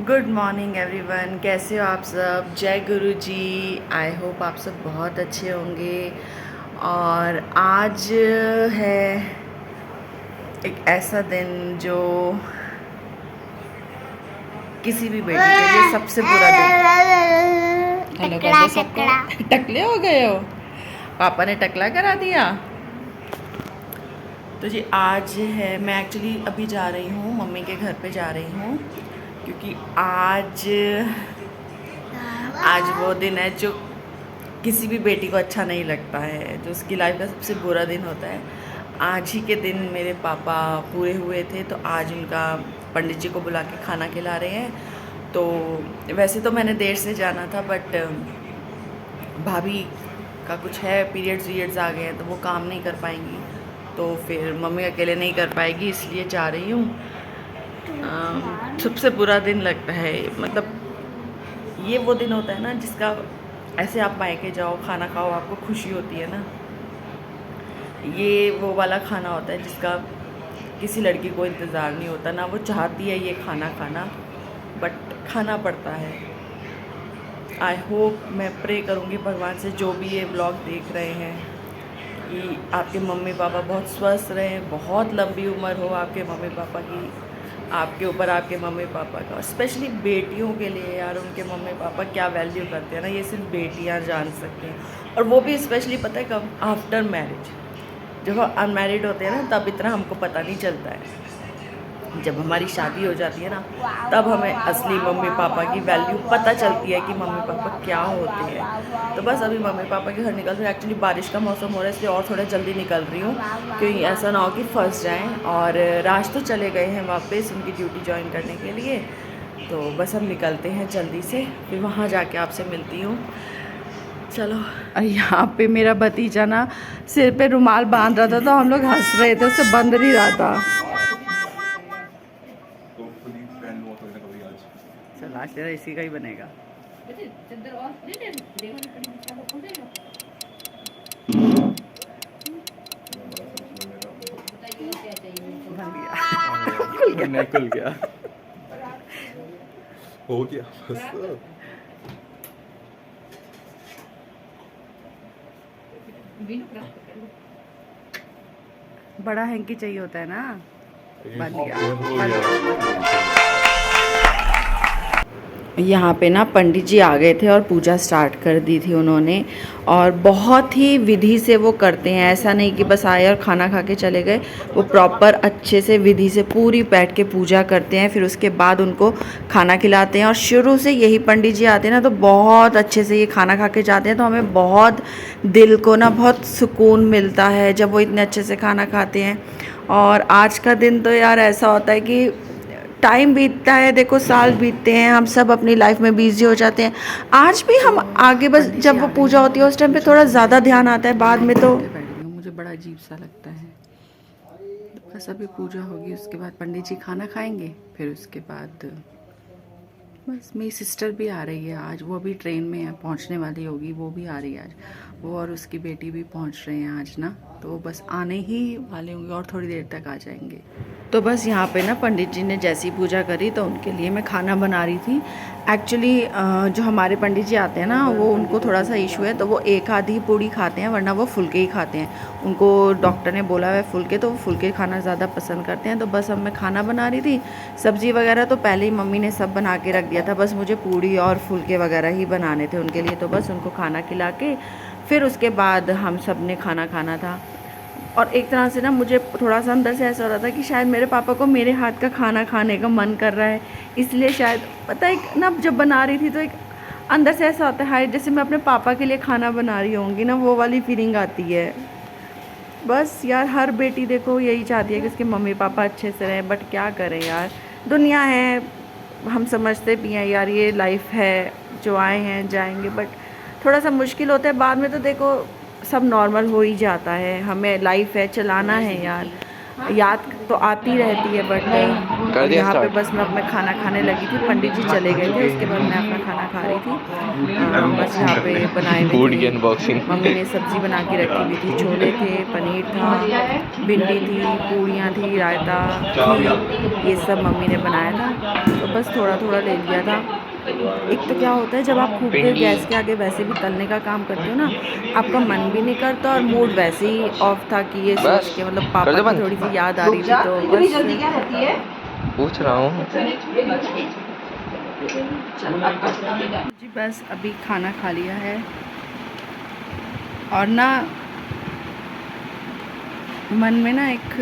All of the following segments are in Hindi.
गुड मॉर्निंग एवरीवन, कैसे हो आप सब। जय गुरु जी। आई होप आप सब बहुत अच्छे होंगे। और आज है एक ऐसा दिन जो किसी भी बेटी के लिए सबसे बुरा दिन। हेलो कर दो सबको। टकले हो गए हो, पापा ने टकला करा दिया। तो जी आज है, मैं एक्चुअली अभी जा रही हूँ मम्मी के घर पे जा रही हूँ, क्योंकि आज आज वो दिन है जो किसी भी बेटी को अच्छा नहीं लगता है, जो उसकी लाइफ का सबसे बुरा दिन होता है। आज ही के दिन मेरे पापा पूरे हुए थे, तो आज उनका पंडित जी को बुला के खाना खिला रहे हैं। तो वैसे तो मैंने देर से जाना था, बट भाभी का कुछ है, पीरियड्स आ गए हैं, तो वो काम नहीं कर पाएंगी, तो फिर मम्मी अकेले नहीं कर पाएगी, इसलिए जा रही हूँ। सबसे बुरा दिन लगता है, मतलब ये वो दिन होता है ना जिसका ऐसे आप मायके जाओ, खाना खाओ, आपको खुशी होती है ना। ये वो वाला खाना होता है जिसका किसी लड़की को इंतज़ार नहीं होता ना, वो चाहती है ये खाना खाना, बट खाना पड़ता है। आई होप, मैं प्रे करूँगी भगवान से, जो भी ये ब्लॉग देख रहे हैं, कि आपके मम्मी पापा बहुत स्वस्थ रहें, बहुत लंबी उम्र हो आपके मम्मी पापा की, आपके ऊपर आपके मम्मी पापा का। और स्पेशली बेटियों के लिए यार, उनके मम्मी पापा क्या वैल्यू करते हैं ना, ये सिर्फ बेटियां जान सकती हैं। और वो भी स्पेशली पता है कब? After marriage. जब हम अनमैरिड होते हैं ना, तब इतना हमको पता नहीं चलता है। जब हमारी शादी हो जाती है ना, तब हमें असली मम्मी पापा की वैल्यू पता चलती है कि मम्मी पापा क्या होते हैं। तो बस अभी मम्मी पापा के घर निकल रही हूँ। एक्चुअली बारिश का मौसम हो रहा है, इसलिए और थोड़ा जल्दी निकल रही हूँ, क्योंकि ऐसा ना हो कि फंस जाएं। और राज तो चले गए हैं वापस उनकी ड्यूटी ज्वाइन करने के लिए, तो बस हम निकलते हैं जल्दी से, फिर वहाँ जाके आपसे मिलती हूँ। चलो। यहाँ पे मेरा भतीजा ना सिर पे रुमाल बांध रहा था, तो हम लोग हंस रहे थे, उससे बंद नहीं रहा था। चल आज तेरा इसी का ही बनेगा। बन गया। खुल गया। हो गया बस। बड़ा हैंकी चाहिए होता है ना। बन गया। यहाँ पे ना पंडित जी आ गए थे और पूजा स्टार्ट कर दी थी उन्होंने, और बहुत ही विधि से वो करते हैं। ऐसा नहीं कि बस आए और खाना खा के चले गए, वो प्रॉपर अच्छे से विधि से पूरी बैठ के पूजा करते हैं, फिर उसके बाद उनको खाना खिलाते हैं। और शुरू से यही पंडित जी आते हैं ना, तो बहुत अच्छे से ये खाना खा के जाते हैं, तो हमें बहुत दिल को ना बहुत सुकून मिलता है जब वो इतने अच्छे से खाना खाते हैं। और आज का दिन तो यार ऐसा होता है कि टाइम बीतता है, देखो साल बीतते हैं, हम सब अपनी लाइफ में बिजी हो जाते हैं। आज भी हम आगे, बस जब वो पूजा होती है उस टाइम पे थोड़ा ज़्यादा ध्यान आता है, बाद में तो मुझे बड़ा अजीब सा लगता है। बस अभी पूजा होगी, उसके बाद पंडित जी खाना खाएंगे, फिर उसके बाद बस मेरी सिस्टर भी आ रही है आज, वो अभी ट्रेन में है, पहुंचने वाली होगी, वो भी आ रही है आज। वो और उसकी बेटी भी पहुंच रहे हैं आज ना, तो वो बस आने ही वाले होंगे और थोड़ी देर तक आ जाएंगे। तो बस यहाँ पे ना पंडित जी ने जैसी पूजा करी, तो उनके लिए मैं खाना बना रही थी। एक्चुअली जो हमारे पंडित जी आते हैं ना, वो उनको थोड़ा सा इशू है, तो वो एक आधी पूड़ी खाते हैं, वरना वो फुलके ही खाते हैं। उनको डॉक्टर ने बोला है फुलके, तो वो फुलके खाना ज़्यादा पसंद करते हैं। तो बस अब मैं खाना बना रही थी। सब्ज़ी वगैरह तो पहले ही मम्मी ने सब बना के रख दिया था, बस मुझे पूड़ी और फुलके वगैरह ही बनाने थे उनके लिए। तो बस उनको खाना खिला के फिर उसके बाद हम सब ने खाना खाना था। और एक तरह से ना मुझे थोड़ा सा अंदर से ऐसा हो रहा था कि शायद मेरे पापा को मेरे हाथ का खाना खाने का मन कर रहा है, इसलिए शायद पता है ना, जब बना रही थी तो एक अंदर से ऐसा होता है, हाय जैसे मैं अपने पापा के लिए खाना बना रही होंगी ना, वो वाली फीलिंग आती है। बस यार, हर बेटी देखो यही चाहती है कि उसके मम्मी पापा अच्छे से रहें, बट क्या करें यार, दुनिया है, हम समझते भी हैं यार, ये लाइफ है, जो आए हैं जाएंगे, बट थोड़ा सा मुश्किल होता है। बाद में तो देखो सब नॉर्मल हो ही जाता है, हमें लाइफ है, चलाना है यार, याद तो आती रहती है, बट नहीं। और यहाँ पे बस मैं अपना खाना खाने लगी थी, पंडित जी चले गए थे, उसके बाद मैं अपना खाना खा रही थी। बस यहाँ पे बनाए हुए थे, मम्मी ने सब्ज़ी बना के रखी हुई थी, छोले थे, पनीर था, भिंडी थी, पूड़ियाँ थी, रायता, खीर, ये सब मम्मी ने बनाया था। तो बस थोड़ा थोड़ा ले लिया था। एक तो क्या होता है जब आप खूब देर गैस के आगे वैसे भी तलने का काम करते हो ना, आपका मन भी नहीं करता और मूड वैसे ही ऑफ था कि ये सोच के मतलब पापा की थोड़ी सी याद आ रही थी तो बस पूछ रहा हूँ। जी बस अभी खाना खा लिया है और ना मन में ना एक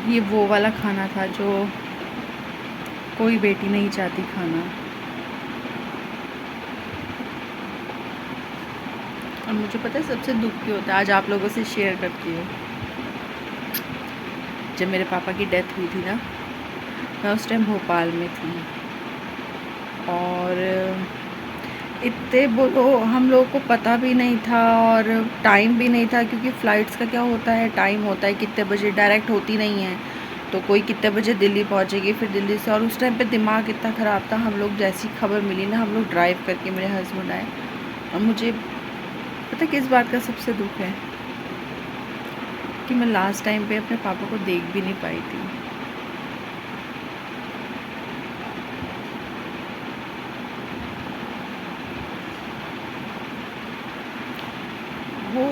ये वो वाला खाना था जो कोई बेटी नहीं चाहती खाना। और मुझे पता है सबसे दुख क्यों होता है, आज आप लोगों से शेयर करती हूँ। जब मेरे पापा की डेथ हुई थी ना, मैं उस टाइम भोपाल में थी और इतने बोलो हम लोगों को पता भी नहीं था और टाइम भी नहीं था, क्योंकि फ़्लाइट्स का क्या होता है, टाइम होता है कितने बजे, डायरेक्ट होती नहीं है तो कोई कितने बजे दिल्ली पहुंचेगी, फिर दिल्ली से। और उस टाइम पे दिमाग इतना ख़राब था, हम लोग जैसी खबर मिली ना, हम लोग ड्राइव करके मेरे हस्बैंड आए और मुझे पता किस बात का सबसे दुख है कि मैं लास्ट टाइम पे अपने पापा को देख भी नहीं पाई थी। वो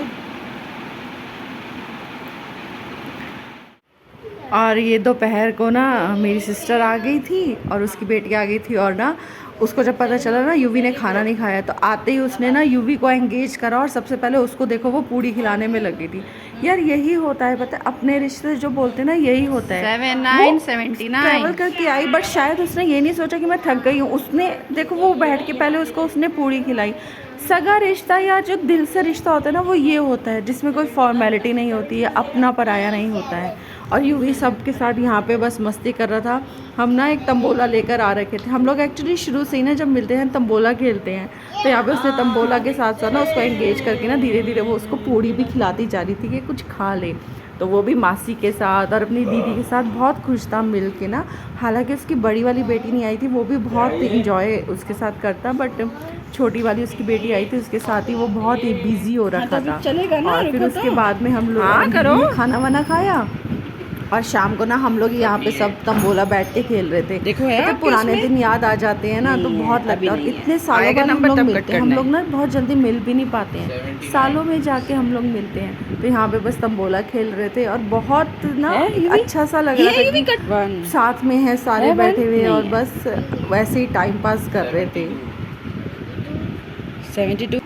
और ये दोपहर को ना मेरी सिस्टर आ गई थी और उसकी बेटी आ गई थी और ना उसको जब पता चला ना यूवी ने खाना नहीं खाया तो आते ही उसने ना यूवी को एंगेज करा और सबसे पहले उसको देखो वो पूड़ी खिलाने में लगी थी। यार यही होता है, पता है अपने रिश्ते जो बोलते हैं ना यही होता है। 7979 ट्रैवल करके आई बट शायद उसने ये नहीं सोचा कि मैं थक गई हूँ। उसने देखो वो बैठ के पहले उसको उसने पूड़ी खिलाई। सगा रिश्ता या जो दिल से रिश्ता होता है ना वो ये होता है जिसमें कोई फॉर्मेलिटी नहीं होती है, अपना पराया नहीं होता है। और यूँ ही सब के साथ यहाँ पे बस मस्ती कर रहा था। हम ना एक तंबोला लेकर आ रखे थे, हम लोग एक्चुअली शुरू से ही ना जब मिलते हैं तंबोला खेलते हैं, तो यहाँ पे उसने तंबोला के साथ साथ ना उसको एंगेज करके ना धीरे धीरे वो उसको पूड़ी भी खिलाती जा रही थी कि कुछ खा ले। तो वो भी मासी के साथ और अपनी दीदी के साथ बहुत खुश था मिल के ना। हालांकि उसकी बड़ी वाली बेटी नहीं आई थी, वो भी बहुत इंजॉय उसके साथ करता, बट छोटी वाली उसकी बेटी आई थी उसके साथ ही वो बहुत ही बिजी हो रखा था। और फिर उसके बाद में हम लोग खाना वाना खाया और शाम को ना हम लोग यहाँ पे सब तंबोला बैठ के खेल रहे थे। देखो है पुराने दिन याद आ जाते हैं ना तो बहुत लगता है। और इतने सालों बाद हम लोग मिलते हैं, हम लोग ना बहुत जल्दी मिल भी नहीं पाते हैं, सालों में जाके हम लोग मिलते हैं। तो यहाँ पे बस तंबोला खेल रहे थे और बहुत ना अच्छा सा लग रहा था कि साथ में है सारे बैठे हुए और बस वैसे ही टाइम पास कर रहे थे। 72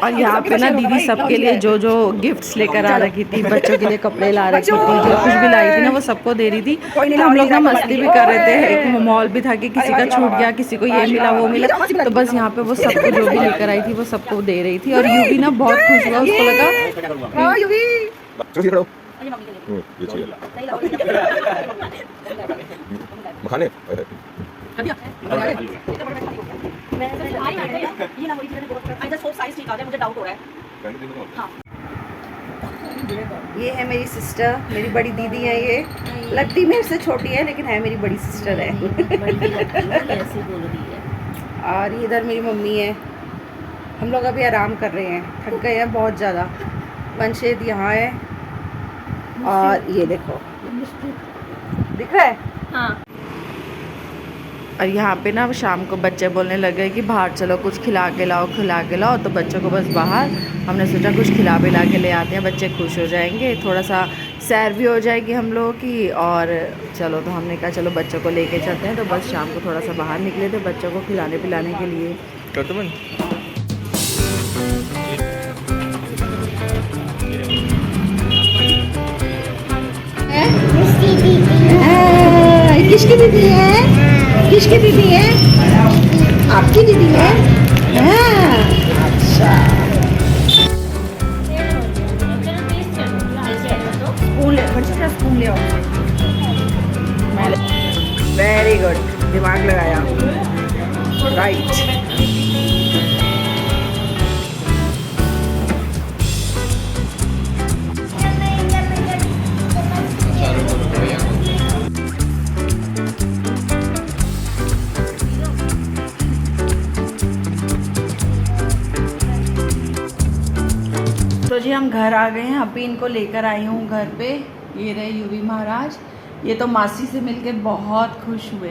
और यहाँ पे ना दीदी सबके लिए जो जो गिफ्ट्स लेकर आ रखी थी, बच्चों के लिए कपड़े ला रखी थी, जो कुछ भी लाई थी ना वो सबको दे रही थी। तो हम लोग ना मस्ती भी कर रहे थे, एक मॉल भी था कि किसी का छूट गया, किसी को ये मिला वो मिला, तो बस यहाँ पे वो सबको जो भी लेकर आई थी वो सबको दे रही थी। और यूवी ना बहुत खुश हुआ, उसको लगा मखाने ये है मेरी सिस्टर, मेरी बड़ी दीदी है। ये लगती मेरे से छोटी है लेकिन है मेरी बड़ी सिस्टर है। और इधर मेरी मम्मी है। हम लोग अभी आराम कर रहे हैं, थक गए हैं बहुत ज़्यादा। वंशेद यहाँ है और ये देखो दिख रहा है। हाँ। और यहाँ पे ना शाम को बच्चे बोलने लगे कि बाहर चलो कुछ खिला के लाओ खिला के लाओ, तो बच्चों को बस बाहर हमने सोचा कुछ खिला पिला के ले आते हैं, बच्चे खुश हो जाएंगे, थोड़ा सा सैर भी हो जाएगी हम लोगों की। और चलो तो हमने कहा चलो बच्चों को लेके चलते हैं, तो बस शाम को थोड़ा सा बाहर निकले थे बच्चों को खिलाने पिलाने के लिए। किसकी दीदी है? किसकी दीदी है? आपकी दीदी है? अच्छा स्पून ले आओ। वेरी गुड, दिमाग लगाया, राइट। जी हम घर आ गए हैं। अभी इनको लेकर आई हूँ घर पे। ये रहे यूवी महाराज। ये तो मासी से मिलके बहुत खुश हुए।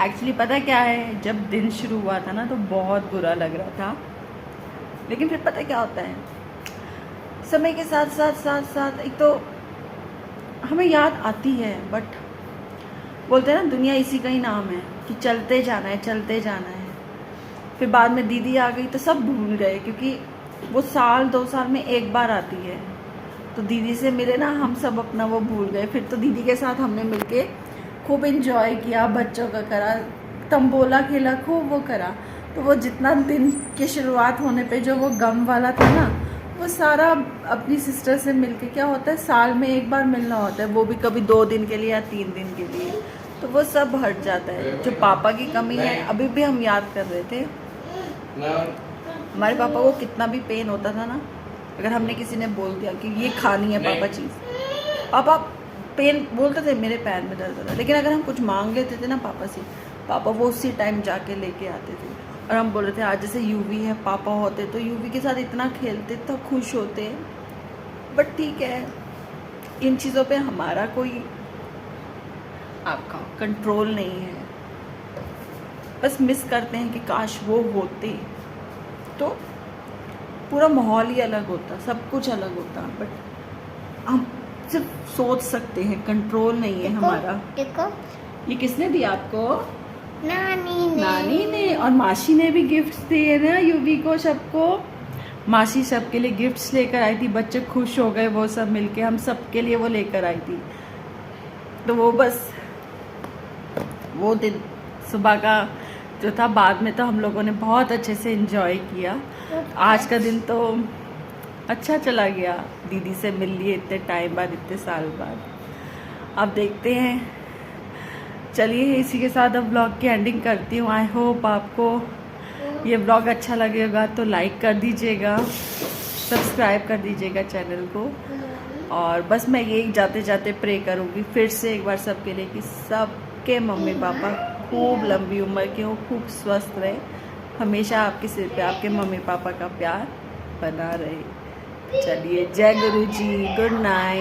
एक्चुअली पता क्या है, जब दिन शुरू हुआ था ना तो बहुत बुरा लग रहा था, लेकिन फिर पता क्या होता है, समय के साथ साथ साथ साथ एक तो हमें याद आती है, बट बोलते हैं ना दुनिया इसी का ही नाम है कि चलते जाना है चलते जाना है। फिर बाद में दीदी आ गई तो सब भूल गए, क्योंकि वो साल 2 साल में एक बार आती है। तो दीदी से मिले ना हम सब अपना वो भूल गए। फिर तो दीदी के साथ हमने मिलके खूब एंजॉय किया, बच्चों का करा, तंबोला खेला, खूब वो करा। तो वो जितना दिन की शुरुआत होने पे जो वो गम वाला था ना, वो सारा अपनी सिस्टर से मिलके, क्या होता है साल में एक बार मिलना होता है, वो भी कभी 2 दिन के लिए या 3 दिन के लिए, तो वो सब हट जाता है। जो पापा की कमी है अभी भी हम याद कर रहे थे। हमारे पापा को कितना भी पेन होता था ना, अगर हमने किसी ने बोल दिया कि ये खानी है पापा चीज़, पापा पेन बोलते थे मेरे पैर में दर्द हो रहा है, लेकिन अगर हम कुछ मांग लेते थे ना पापा से, पापा वो उसी टाइम जाके लेके आते थे। और हम बोल रहे थे आज जैसे यूवी है, पापा होते तो यूवी के साथ इतना खेलते, इतना खुश होते। बट ठीक है, इन चीज़ों पे हमारा कोई आपका कंट्रोल नहीं है। बस मिस करते हैं कि काश वो होते तो पूरा माहौल ही अलग होता, सब कुछ अलग होता। बट हम सिर्फ सोच सकते हैं, कंट्रोल नहीं है हमारा। देखो ये किसने दिया आपको? नानी ने। और मासी ने भी गिफ्ट्स दिए ना यूवी को, सबको। मासी सबके लिए गिफ्ट्स लेकर आई थी, बच्चे खुश हो गए वो सब मिलके, हम सबके लिए वो लेकर आई थी। तो वो बस वो दिन सुबह का जो था, बाद में तो हम लोगों ने बहुत अच्छे से एंजॉय किया। आज का दिन तो अच्छा चला गया, दीदी से मिल लिए इतने टाइम बाद, इतने साल बाद। अब देखते हैं, चलिए इसी के साथ अब व्लॉग की एंडिंग करती हूँ। आई होप आपको ये व्लॉग अच्छा लगेगा तो लाइक कर दीजिएगा, सब्सक्राइब कर दीजिएगा चैनल को। और बस मैं यही जाते जाते प्रे करूँगी फिर से एक बार सबके लिए कि सबके मम्मी पापा खूब लंबी उम्र के हो, खूब स्वस्थ रहे, हमेशा आपके सिर पे आपके मम्मी पापा का प्यार बना रहे। चलिए, जय गुरु जी, गुड नाइट।